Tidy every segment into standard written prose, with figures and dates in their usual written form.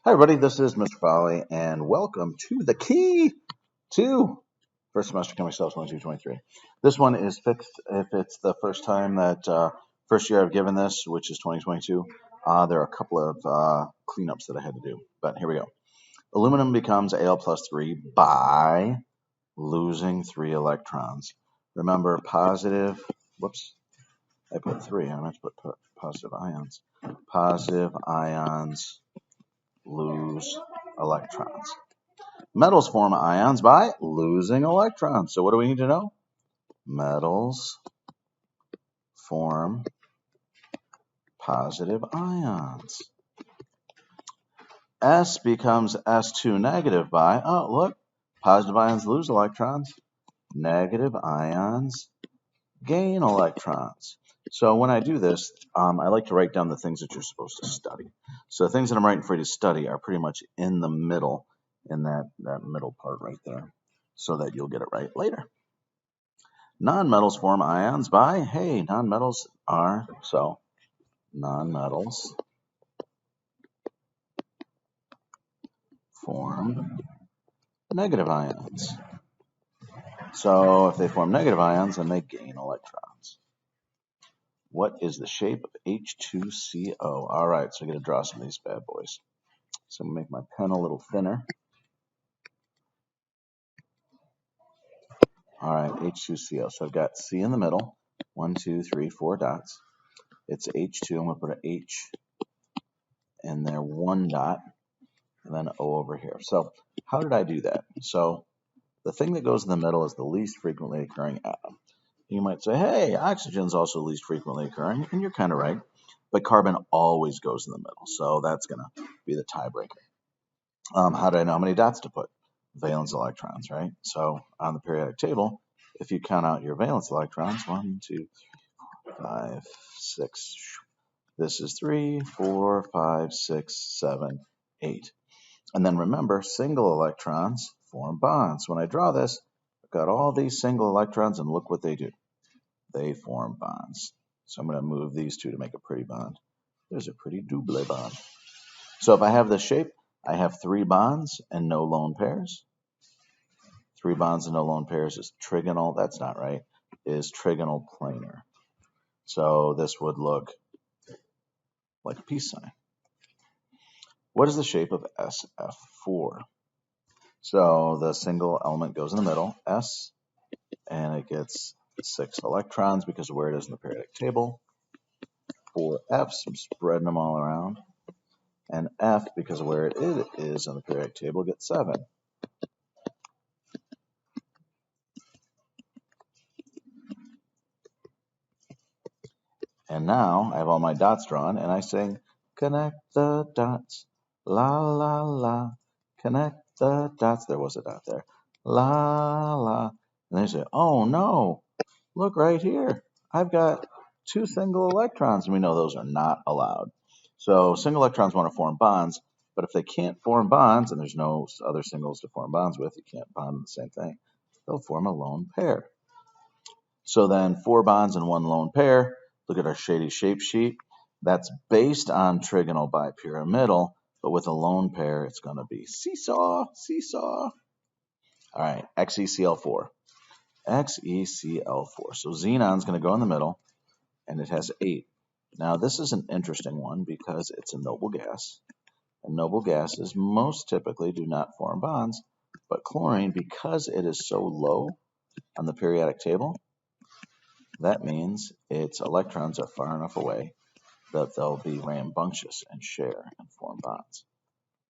Hi, everybody. This is Mr. Folly, and welcome to the key to first semester chemistry cells 2223. This one is fixed if it's the first time that first year I've given this, which is 2022. There are a couple of cleanups that I had to do, but here we go. Aluminum becomes Al plus 3 by losing 3 electrons. Remember, positive. Whoops, I put 3. I meant to put positive ions. Positive ions lose electrons. Metals form ions by losing electrons. So what do we need to know? Metals form positive ions. S becomes S2 negative by, oh, look, positive ions lose electrons. Negative ions gain electrons. So when I do this, I like to write down the things that you're supposed to study. So the things that I'm writing for you to study are pretty much in the middle, in that middle part right there, so that you'll get it right later. Nonmetals form ions by, hey, nonmetals are, so nonmetals form negative ions. So if they form negative ions, then they gain electrons. What is the shape of H2CO? All right, so I'm going to draw some of these bad boys. So I'm going to make my pen a little thinner. All right, H2CO. So I've got C in the middle. 1, 2, 3, 4 dots. It's H2. I'm going to put an H in there, 1 dot, and then O over here. So how did I do that? So the thing that goes in the middle is the least frequently occurring atom. You might say, hey, oxygen's also least frequently occurring, and you're kind of right. But carbon always goes in the middle, so that's going to be the tiebreaker. How do I know how many dots to put? Valence electrons, right? So on the periodic table, if you count out your valence electrons, 1, 2, 5, 6. This is 3, 4, 5, 6, 7, 8. And then remember, single electrons form bonds. When I draw this, I've got all these single electrons, and look what they do. They form bonds. So I'm going to move these two to make a pretty bond. There's a pretty double bond. So if I have this shape, I have 3 bonds and no lone pairs. 3 bonds and no lone pairs is trigonal. That's not right. Is trigonal planar. So this would look like a peace sign. What is the shape of SF4? So the single element goes in the middle, S, and it gets 6 electrons because of where it is in the periodic table. 4 F's, I'm spreading them all around. And F, because of where it is on the periodic table, gets 7. And now I have all my dots drawn, and I sing, connect the dots, la la la, connect the dots. There was a dot there, la la. And they say, oh no, look right here. I've got 2 single electrons, and we know those are not allowed. So single electrons want to form bonds, but if they can't form bonds, and there's no other singles to form bonds with, you can't bond the same thing, they'll form a lone pair. So then 4 bonds and 1 lone pair. Look at our shady shape sheet. That's based on trigonal bipyramidal, but with a lone pair, it's going to be seesaw, seesaw. All right, XeCl4. XeCl4. So xenon's going to go in the middle, and it has 8. Now, this is an interesting one because it's a noble gas. And noble gases most typically do not form bonds, but chlorine, because it is so low on the periodic table, that means its electrons are far enough away that they'll be rambunctious and share and form bonds.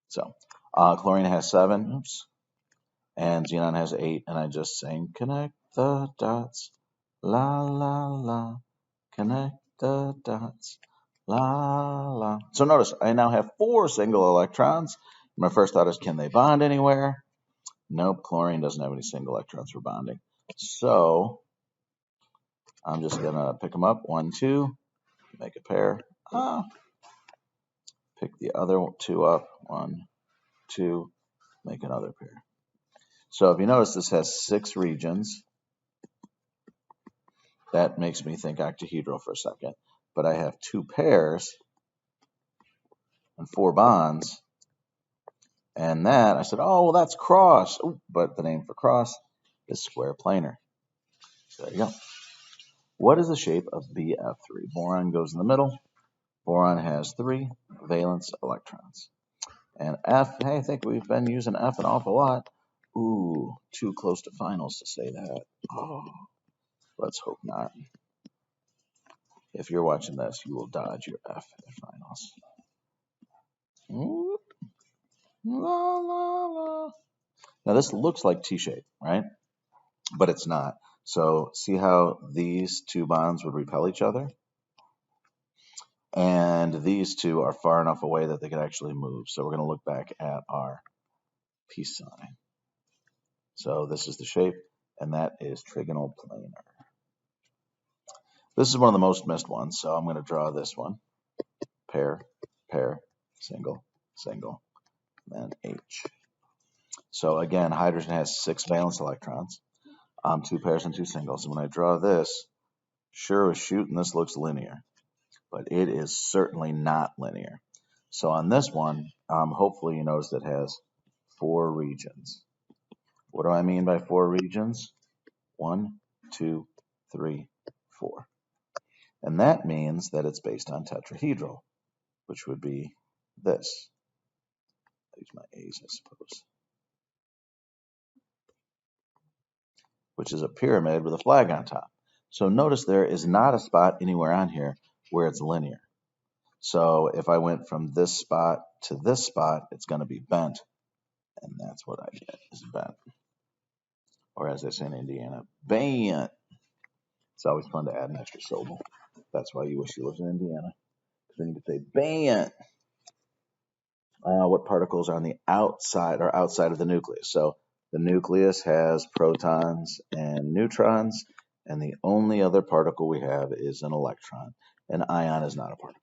So chlorine has 7, oops, and xenon has 8, and I just sing, connect the dots, la la la, connect the dots, la la. So notice I now have 4 single electrons. My first thought is, can they bond anywhere? Nope, chlorine doesn't have any single electrons for bonding. So I'm just going to pick them up, 1, 2, make a pair. Pick the other 2 up, 1, 2, make another pair. So if you notice, this has 6 regions. That makes me think octahedral for a second. But I have 2 pairs and 4 bonds. And that, I said, oh, well, that's cross. Ooh, but the name for cross is square planar. So there you go. What is the shape of BF3? Boron goes in the middle. Boron has 3 valence electrons. And F, hey, I think we've been using F an awful lot. Ooh, too close to finals to say that. Oh, let's hope not. If you're watching this, you will dodge your F at finals. Ooh, la, la, la. Now this looks like T-shape, right? But it's not. So see how these 2 bonds would repel each other? And these 2 are far enough away that they could actually move. So we're going to look back at our peace sign. So this is the shape, and that is trigonal planar. This is one of the most missed ones, so I'm going to draw this one. Pair, pair, single, single, then H. So again, hydrogen has 6 valence electrons, 2 pairs and 2 singles. And when I draw this, sure as shooting, this looks linear, but it is certainly not linear. So on this one, hopefully you notice it has 4 regions. What do I mean by 4 regions? 1, 2, 3, 4. And that means that it's based on tetrahedral, which would be this. I use my A's, I suppose. Which is a pyramid with a flag on top. So notice there is not a spot anywhere on here where it's linear. So if I went from this spot to this spot, it's going to be bent. And that's what I get, is bent. Or as they say in Indiana, bent. It's always fun to add an extra syllable. That's why you wish you lived in Indiana. Because then you could say bent. What particles are on the outside or outside of the nucleus? So the nucleus has protons and neutrons, and the only other particle we have is an electron. An ion is not a particle.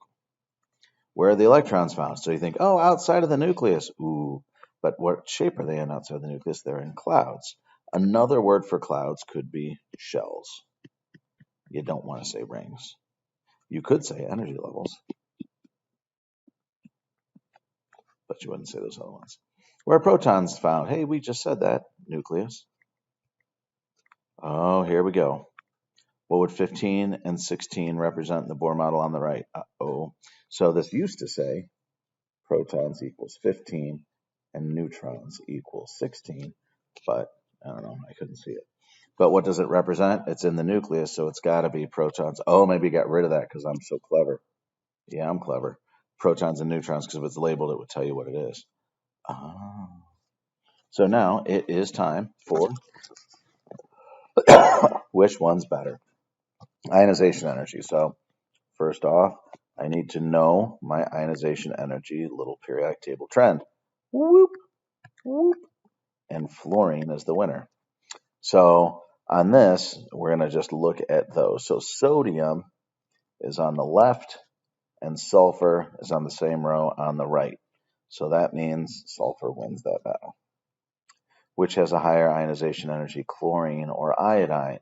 Where are the electrons found? So you think, oh, outside of the nucleus. Ooh, but what shape are they in outside of the nucleus? They're in clouds. Another word for clouds could be shells. You don't want to say rings. You could say energy levels, but you wouldn't say those other ones. Where are protons found? Hey, we just said that. Nucleus. Oh, here we go. What would 15 and 16 represent in the Bohr model on the right? Uh-oh. So this used to say protons equals 15 and neutrons equals 16, but I don't know, I couldn't see it. But what does it represent? It's in the nucleus, so it's got to be protons. Oh, maybe get rid of that because I'm so clever. Yeah, I'm clever. Protons and neutrons, because if it's labeled, it would tell you what it is. Oh. So now it is time for which one's better? Ionization energy. So first off, I need to know my ionization energy little periodic table trend. Whoop, whoop. And fluorine is the winner. So on this, we're going to just look at those. So sodium is on the left and sulfur is on the same row on the right. So that means sulfur wins that battle. Which has a higher ionization energy, chlorine or iodine?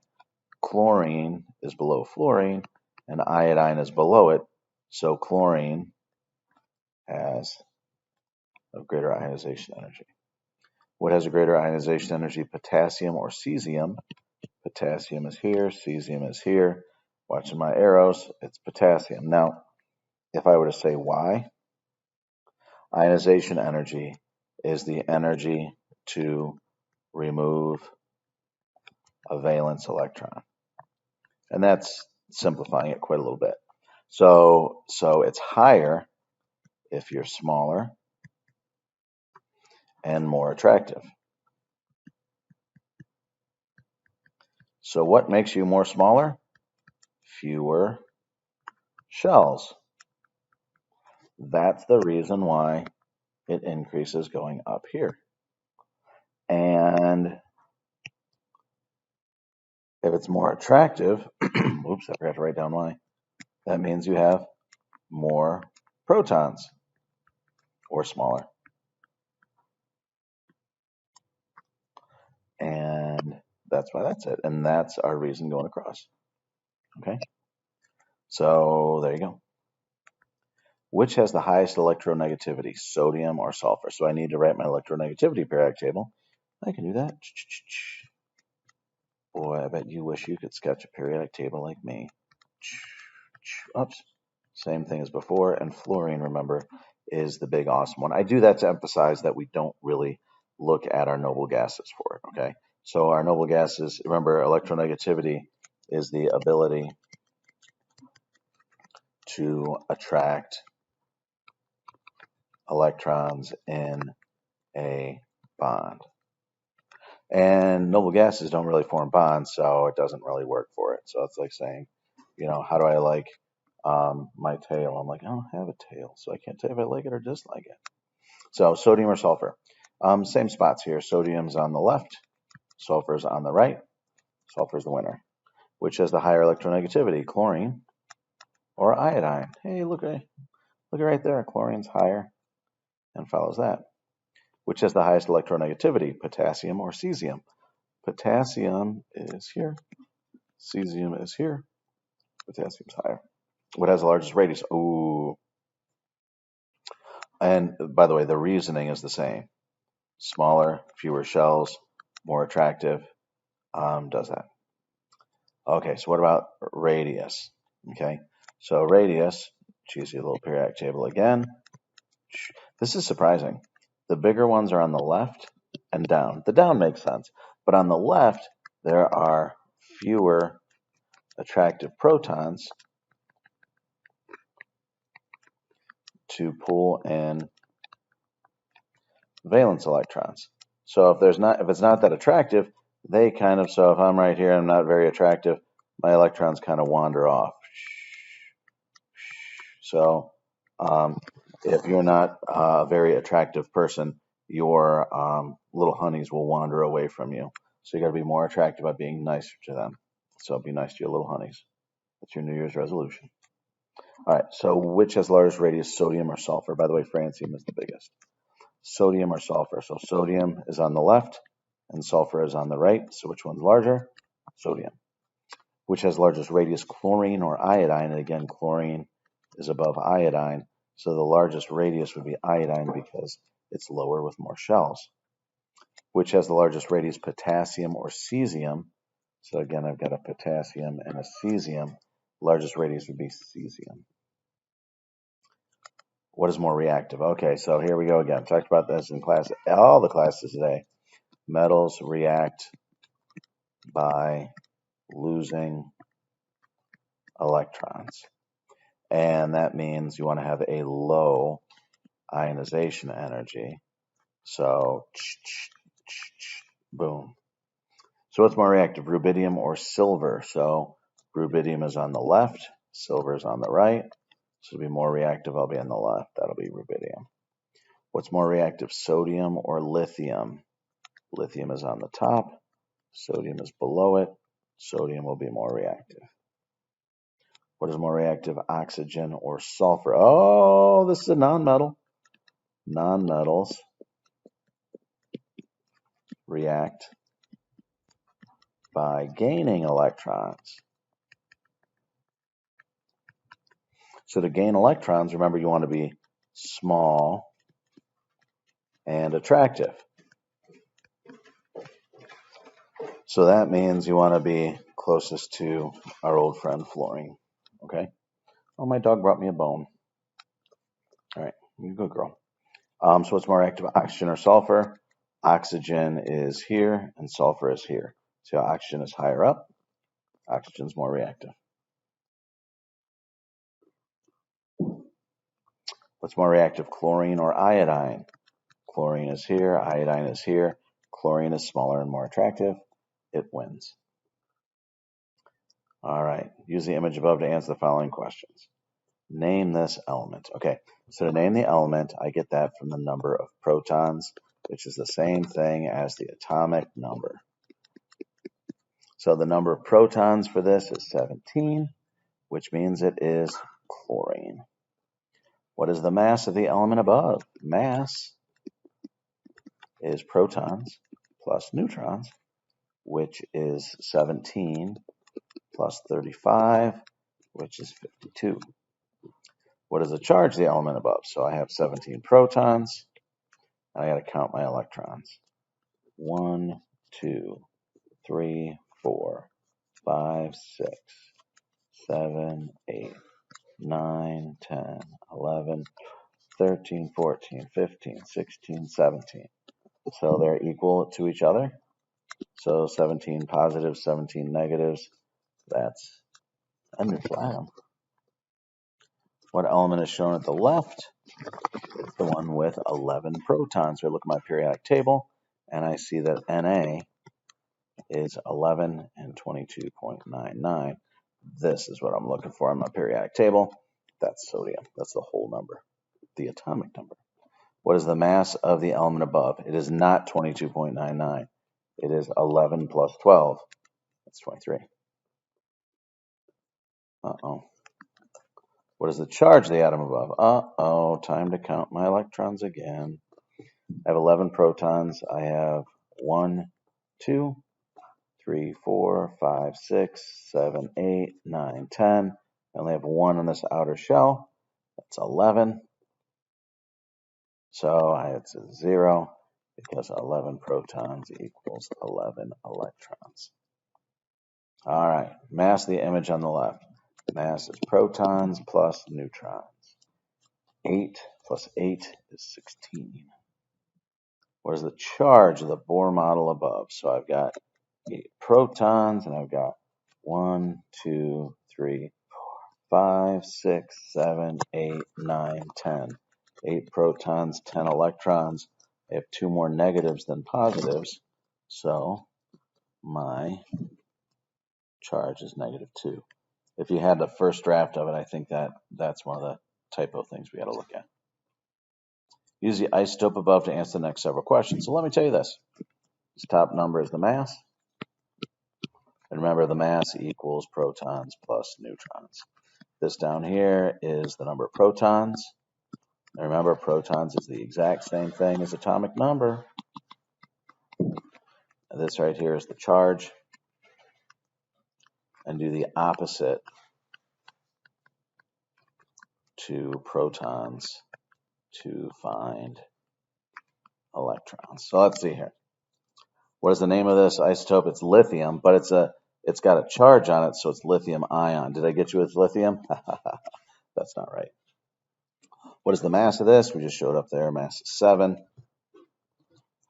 Chlorine is below fluorine and iodine is below it. So chlorine has a greater ionization energy. What has a greater ionization energy, potassium or cesium? Potassium is here, cesium is here. Watching my arrows, it's potassium. Now, if I were to say why, ionization energy is the energy to remove a valence electron. And that's simplifying it quite a little bit. So it's higher if you're smaller and more attractive. So what makes you more smaller? Fewer shells. That's the reason why it increases going up here. And if it's more attractive, oops, I forgot to write down why. That means you have more protons or smaller. And that's why that's it. And that's our reason going across. Okay. So there you go. Which has the highest electronegativity, sodium or sulfur? So I need to write my electronegativity periodic table. I can do that. Boy, I bet you wish you could sketch a periodic table like me. Oops. Same thing as before. And fluorine, remember, is the big awesome one. I do that to emphasize that we don't really look at our noble gases for it, okay? So our noble gases, remember, electronegativity is the ability to attract electrons in a bond. And noble gases don't really form bonds, so it doesn't really work for it. So it's like saying, you know, how do I like my tail? I'm like, I don't have a tail, so I can't tell if I like it or dislike it. So sodium or sulfur? Same spots here. Sodium's on the left, sulfur's on the right. Sulfur's the winner. Which has the higher electronegativity, chlorine or iodine? Hey, look right there. Chlorine's higher and follows that. Which has the highest electronegativity, potassium or cesium? Potassium is here. Cesium is here. Potassium's higher. What has the largest radius? Ooh. And by the way, the reasoning is the same. Smaller, fewer shells, more attractive. Does that. Okay, so what about radius? Okay, so radius, choose your little periodic table again. This is surprising. The bigger ones are on the left and down. The down makes sense, but on the left, there are fewer attractive protons to pull in valence electrons. So if it's not that attractive, they kind of, so if I'm right here, I'm not very attractive, my electrons kind of wander off. So if you're not a very attractive person, your little honeys will wander away from you. So you got to be more attractive by being nicer to them. So be nice to your little honeys. That's your New Year's resolution. All right, so which has largest radius, sodium or sulfur? By the way, francium is the biggest. Sodium or sulfur? So sodium is on the left and sulfur is on the right. So which one's larger? Sodium. Which has largest radius, chlorine or iodine? And again, chlorine is above iodine. So the largest radius would be iodine because it's lower with more shells. Which has the largest radius, potassium or cesium? So again, I've got a potassium and a cesium. Largest radius would be cesium. What is more reactive? Okay, so here we go again. Talked about this in class, all the classes today. Metals react by losing electrons. And that means you want to have a low ionization energy. So, boom. So what's more reactive, rubidium or silver? So rubidium is on the left, silver is on the right. So to be more reactive, I'll be on the left. That'll be rubidium. What's more reactive, sodium or lithium? Lithium is on the top, sodium is below it. Sodium will be more reactive. What is more reactive, oxygen or sulfur? Oh, this is a nonmetal. Nonmetals react by gaining electrons. So to gain electrons, remember you want to be small and attractive. So that means you want to be closest to our old friend fluorine. Okay? Oh, my dog brought me a bone. All right, you good girl. So what's more active, oxygen or sulfur? Oxygen is here and sulfur is here. So oxygen is higher up. Oxygen's more reactive. What's more reactive, chlorine or iodine? Chlorine is here, iodine is here. Chlorine is smaller and more attractive. It wins. All right, use the image above to answer the following questions. Name this element. Okay, so to name the element, I get that from the number of protons, which is the same thing as the atomic number. So the number of protons for this is 17, which means it is chlorine. What is the mass of the element above? Mass is protons plus neutrons, which is 17 plus 35, which is 52. What is the charge of the element above? So I have 17 protons. And I got to count my electrons. 1, 2, 3, 4, 5, 6, 7, 8, 9, 10, 11, 13, 14, 15, 16, 17. So they're equal to each other. So 17 positives, 17 negatives. That's a neutral atom. What element is shown at the left? It's the one with 11 protons. So I look at my periodic table, and I see that Na is 11 and 22.99. This is what I'm looking for on my periodic table. That's sodium. That's the whole number, the atomic number. What is the mass of the element above? It is not 22.99. It is 11 plus 12. That's 23. Uh-oh. What is the charge of the atom above? Uh-oh, time to count my electrons again. I have 11 protons. I have 1, 2, 3, 4, 5, 6, 7, 8, 9, 10. I only have 1 on this outer shell. That's 11. So it's 0 because 11 protons equals 11 electrons. All right, mass of the image on the left. Mass is protons plus neutrons. 8 plus 8 is 16. What is the charge of the Bohr model above? So I've got 8 protons, and I've got 1, 2, 3, 5, 6, 7, 8, 9, 10. 8 protons, 10 electrons. I have 2 more negatives than positives, so my charge is -2. If you had the first draft of it, I think that's one of the typo things we got to look at. Use the isotope above to answer the next several questions. So let me tell you this. This top number is the mass. And remember, the mass equals protons plus neutrons. This down here is the number of protons. And remember, protons is the exact same thing as atomic number. And this right here is the charge. And do the opposite to protons to find electrons. So let's see here. What is the name of this isotope? It's lithium, but it's got a charge on it, so it's lithium ion. Did I get you with lithium? That's not right. What is the mass of this? We just showed up there. Mass is 7.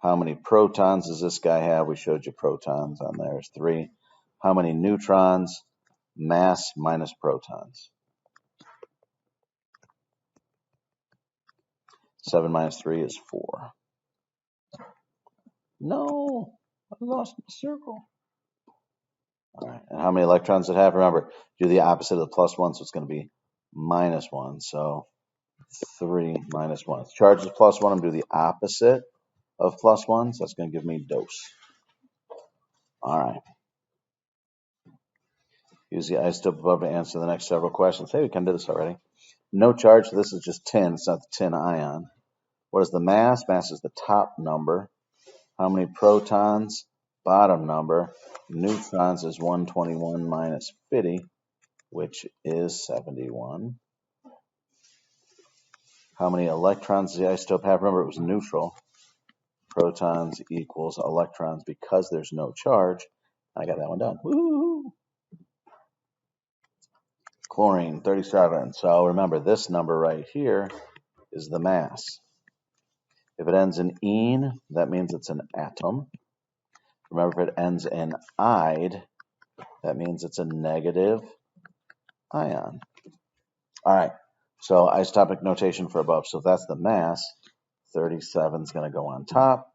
How many protons does this guy have? We showed you protons on there is 3. How many neutrons? Mass minus protons. 7 minus 3 is 4. No, I lost my circle. All right, and how many electrons does it have? Remember, do the opposite of the plus 1, so it's going to be -1. So 3 minus 1. If the charge is plus 1, I'm going to do the opposite of plus 1, so that's going to give me dose. All right. Use the isotope above to answer the next several questions. Hey, we kind of did this already. No charge, so this is just tin. It's not the tin ion. What is the mass? Mass is the top number. How many protons? Bottom number. Neutrons is 121 minus 50, which is 71. How many electrons does the isotope have? Remember, it was neutral. Protons equals electrons because there's no charge. I got that one done. Woo! Chlorine, 37. So remember, this number right here is the mass. If it ends in "ene," that means it's an atom. Remember, if it ends in "ide," that means it's a negative ion. All right, so isotopic notation for above. So if that's the mass, 37 is going to go on top.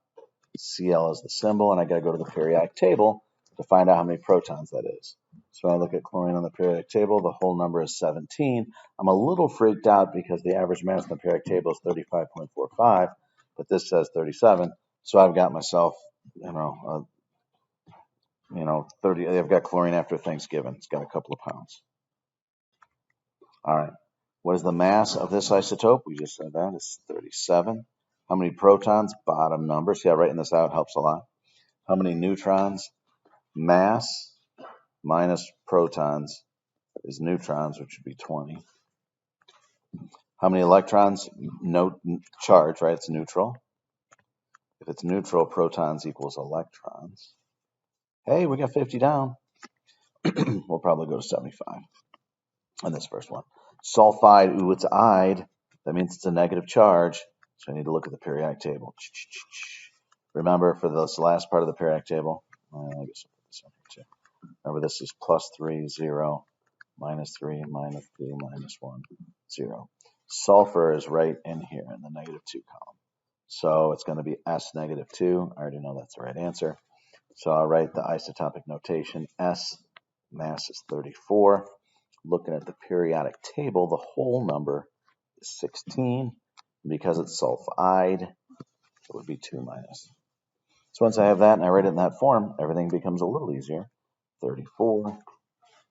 Cl is the symbol, and I got to go to the periodic table to find out how many protons that is. So when I look at chlorine on the periodic table, the whole number is 17. I'm a little freaked out because the average mass on the periodic table is 35.45, but this says 37. So I've got myself, 30. I've got chlorine after Thanksgiving. It's got a couple of pounds. All right. What is the mass of this isotope? We just said that. It's 37. How many protons? Bottom number. See how writing this out helps a lot. How many neutrons? Mass minus protons is neutrons, which would be 20. How many electrons? No charge, right? It's neutral. If it's neutral, protons equals electrons. Hey, we got 50 down. We'll probably go to 75 on this first one. Sulfide, ooh, it's ide. That means it's a negative charge. So I need to look at the periodic table. Remember, for this last part of the periodic table, I guess I'll put this on here too. Remember, this is +3, 0, -3, -2, -1, 0. Sulfur is right in here in the -2 column. So it's going to be S -2. I already know that's the right answer. So I'll write the isotopic notation. S, mass is 34. Looking at the periodic table, the whole number is 16. Because it's sulfide, it would be 2 minus. So once I have that and I write it in that form, everything becomes a little easier. 34,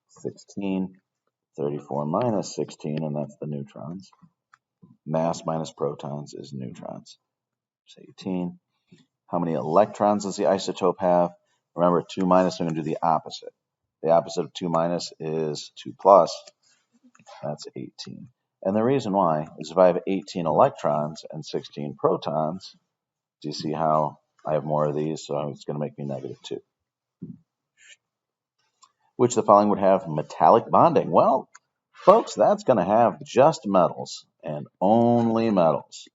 16, 34 minus 16, and that's the neutrons. Mass minus protons is neutrons. It's 18. How many electrons does the isotope have? Remember, 2 minus, I'm going to do the opposite. The opposite of 2 minus is 2 plus. That's 18. And the reason why is if I have 18 electrons and 16 protons, do you see how I have more of these? So it's going to make me -2. Which the following would have metallic bonding? Well, folks, that's going to have just metals and only metals.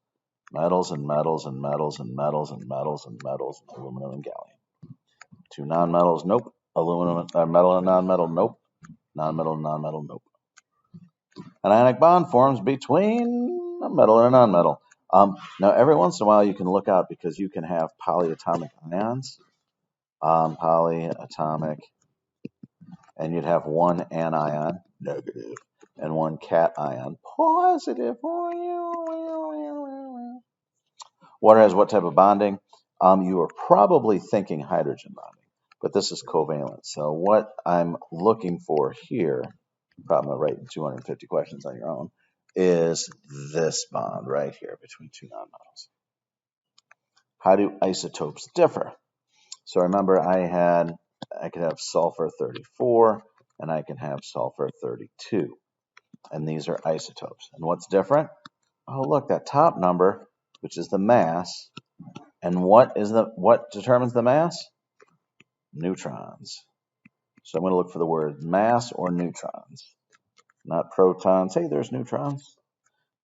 Metals and metals and metals and metals and metals and metals and aluminum and gallium. 2 nonmetals, nope. Aluminum, metal and nonmetal, nope. Nonmetal and nonmetal, nope. An ionic bond forms between a metal and a nonmetal. Now, every once in a while, you can look out because you can have polyatomic ions. Polyatomic, and you'd have one anion, negative, and one cation, positive. Water has what type of bonding? You are probably thinking hydrogen bonding, but this is covalent. So what I'm looking for here, probably writing 250 questions on your own, is this bond right here between 2 nonmetals. How do isotopes differ? So remember, I could have sulfur 34, and I can have sulfur 32, and these are isotopes. And what's different? Oh, look, that top number, which is the mass, and what determines the mass? Neutrons. So I'm going to look for the word mass or neutrons, not protons. Hey, there's neutrons.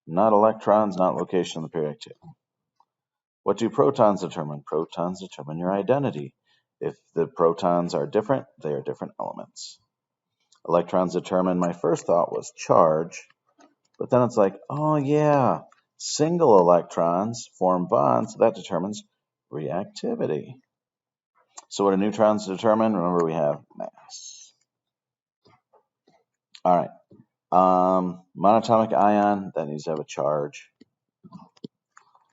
Not electrons, not location on the periodic table. What do protons determine? Protons determine your identity. If the protons are different, they are different elements. Electrons determine, my first thought was charge, but then it's like, oh yeah, single electrons form bonds, so that determines reactivity. So what do neutrons determine? Remember, we have mass. All right. Monatomic ion, that needs to have a charge.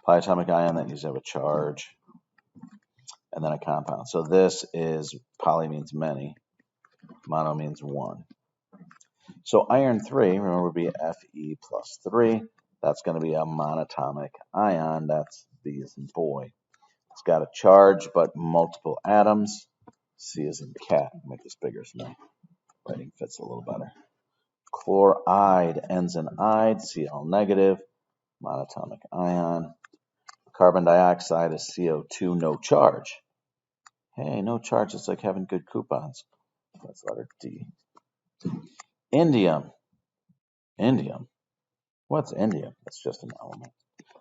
Polyatomic ion, that needs to have a charge. And then a compound. So this is, poly means many, mono means one. So iron 3, remember, would be Fe plus 3. That's going to be a monatomic ion. That's B as in boy. It's got a charge, but multiple atoms. C as in cat. I'll make this bigger so my writing fits a little better. Chloride ends in ide, Cl negative, monatomic ion. Carbon dioxide is CO2, no charge. Hey, no charge, it's like having good coupons. That's letter D. Indium. Indium. What's indium? It's just an element.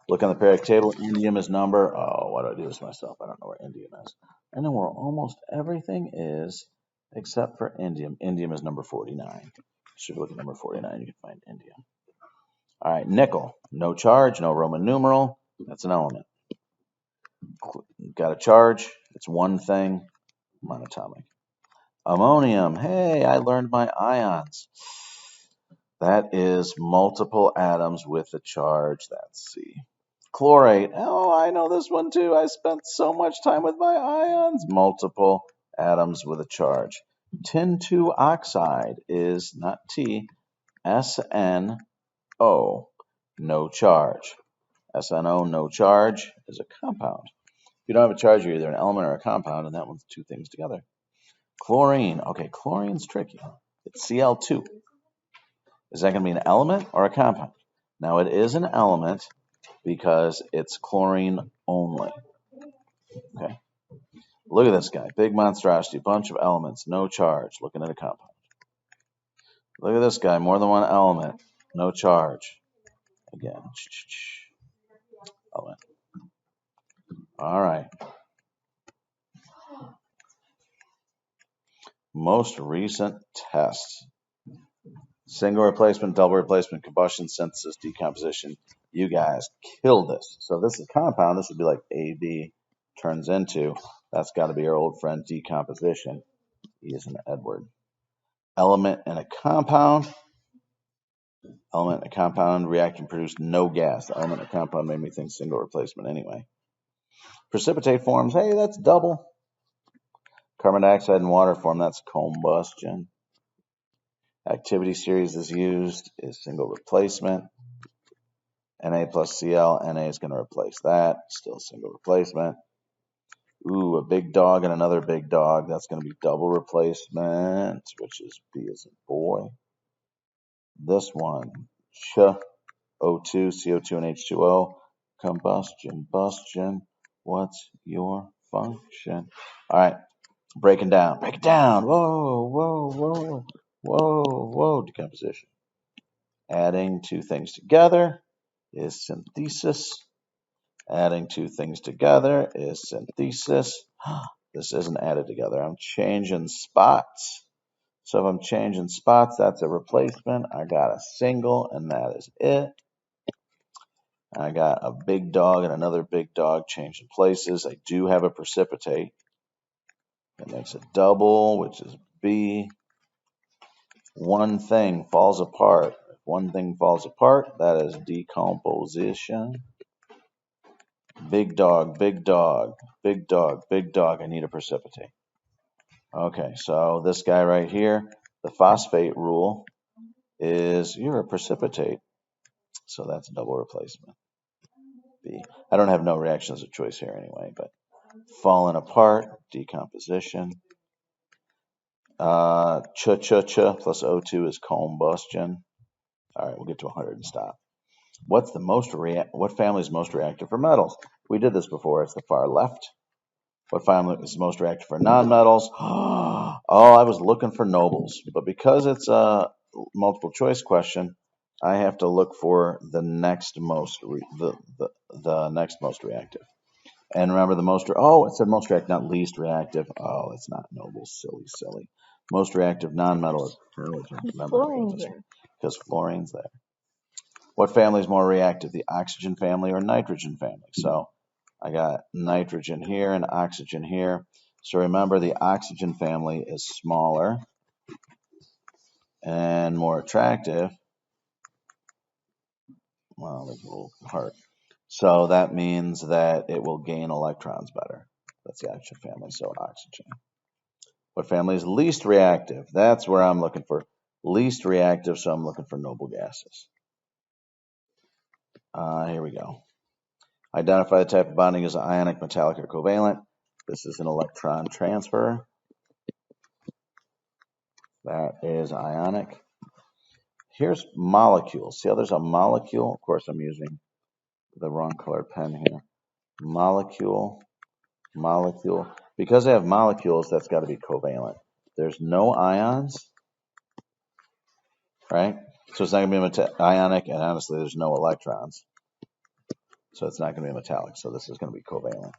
Look on the periodic table. Indium is number. Oh, why do I do this myself? I don't know where indium is. I know where almost everything is except for indium. Indium is number 49. Should look at number 49. You can find indium. All right, nickel. No charge, no Roman numeral. That's an element. Got a charge. It's one thing. Monatomic. Ammonium. Hey, I learned my ions. That is multiple atoms with a charge. That's C. Chlorate. Oh, I know this one too. I spent so much time with my ions. Multiple atoms with a charge. Tin 2 oxide is not T, SNO, no charge. SNO, no charge, is a compound. If you don't have a charge, you're either an element or a compound, and that one's two things together. Chlorine. Okay, chlorine's tricky. It's Cl2. Is that going to be an element or a compound? Now it is an element because it's chlorine only. Okay. Look at this guy. Big monstrosity, bunch of elements, no charge. Looking at a compound. Look at this guy. More than one element, no charge. Again. Element. All right. Most recent tests. Single replacement, double replacement, combustion, synthesis, decomposition. You guys killed this. So this is compound. This would be like AB turns into. That's got to be our old friend decomposition. E is an Edward. Element in a compound. Element in a compound reaction produced no gas. The element in a compound made me think single replacement anyway. Precipitate forms. Hey, that's double. Carbon dioxide and water form. That's combustion. Activity series is used is single replacement. Na plus Cl, Na is going to replace that. Still single replacement. Ooh, a big dog and another big dog. That's going to be double replacement, which is B as in boy. This one, O2, CO2, and H2O. Combustion. What's your function? All right, breaking down. Break it down. Whoa. Decomposition. Adding two things together is synthesis. Adding two things together is synthesis. This isn't added together. I'm changing spots. So if I'm changing spots, that's a replacement. I got a single, and that is it. I got a big dog and another big dog changing places. I do have a precipitate. It makes a double, which is B. One thing falls apart. If one thing falls apart, that is decomposition. Big dog. I need a precipitate. Okay, so this guy right here, the phosphate rule is you're a precipitate. So that's double replacement. B. I don't have no reactions of choice here anyway, but falling apart, decomposition. Ch plus O2 is combustion. All right, we'll get to 100 and stop. What family is most reactive for metals? We did this before. It's the far left. What family is most reactive for nonmetals? Oh, I was looking for nobles, but because it's a multiple choice question, I have to look for the next most the next most reactive. And remember it said most reactive, not least reactive. Oh, it's not nobles. Silly. Most reactive nonmetal is halogen. Because fluorine's there. What family is more reactive, the oxygen family or nitrogen family? So I got nitrogen here and oxygen here. So remember, the oxygen family is smaller and more attractive. Well, there's a little heart. So that means that it will gain electrons better. That's the oxygen family, so oxygen. What family is least reactive? That's where I'm looking for least reactive, so I'm looking for noble gases. Here we go. Identify the type of bonding as ionic, metallic, or covalent. This is an electron transfer. That is ionic. Here's molecules. See how there's a molecule? Of course, I'm using the wrong color pen here. Molecule. Because I have molecules, that's got to be covalent. There's no ions, right? So it's not going to be ionic, and honestly, there's no electrons. So it's not going to be metallic. So this is going to be covalent.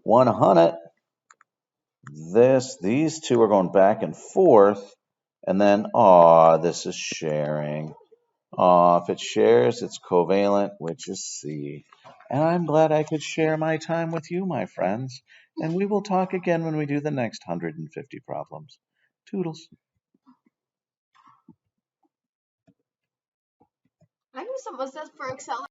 100. These two are going back and forth, and then, this is sharing. If it shares, it's covalent, which is C. And I'm glad I could share my time with you, my friends. And we will talk again when we do the next 150 problems. Toodles. I knew some was that for Accel.